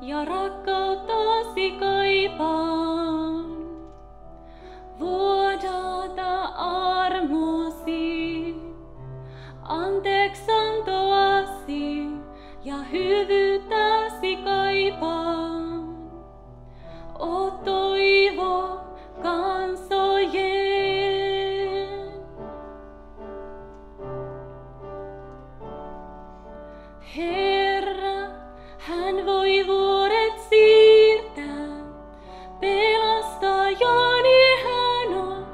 ja rakkauttasi kaipaan. Vuodata armosi, anteeksantoasi ja hyvyyttäsi kaipaan. O toivo kansojen. Herra, hän voi vuoret siirtää, pelastajani hän on,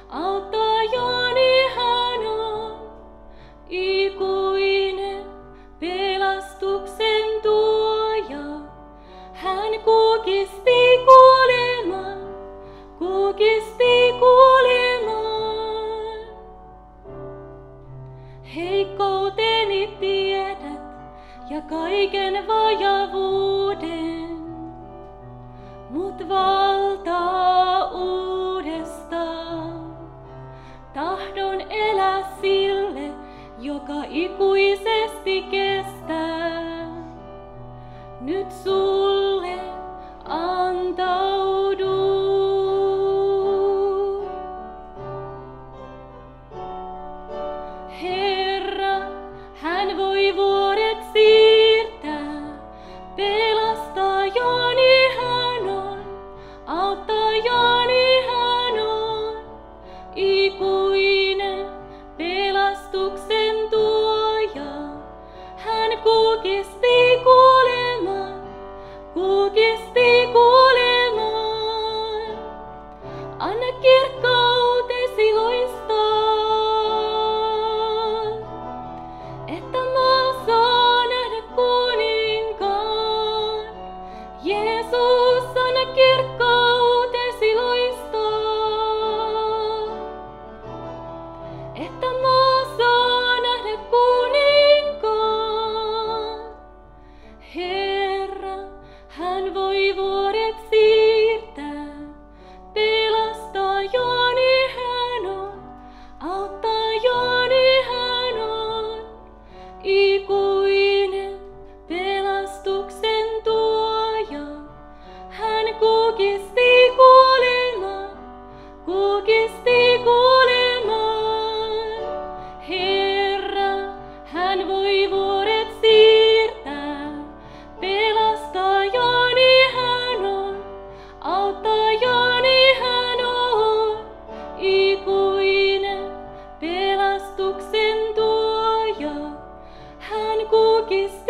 auttajani hän on, ikuinen pelastuksen tuoja. Hän kukisti kuoleman, kukisti kuoleman. Heikkouteni tiedät ja kaiken vajavuuden, mut valtaa uudestaan. Tahdon elää sille, joka ikuisesti kestää. Nyt sulle antaudun. Herra, hän voi vuoret siirtää, pelastajani hän on, auttajani hän on, ikuinen pelastuksen tuoja. Hän kukisti kuoleman, kukisti kuoleman. Anna kirkkautesi loistaa, että maa saa nähdä kuninkaan. Jeesus, anna kirkkautesi loistaa, että maa saa nähdä kuninkaan. Herra, hän voi vuoret siirtää, pelastajani hän on, auttajani hän on, ikuinen pelastuksen tuoja. Hän kukisti kuoleman, kukisti kuoleman. Herra, hän voi vuoret siirtää, pelastajani hän on, auttajani hän on, ikuinen pelastuksen tuoja. Hän kukisti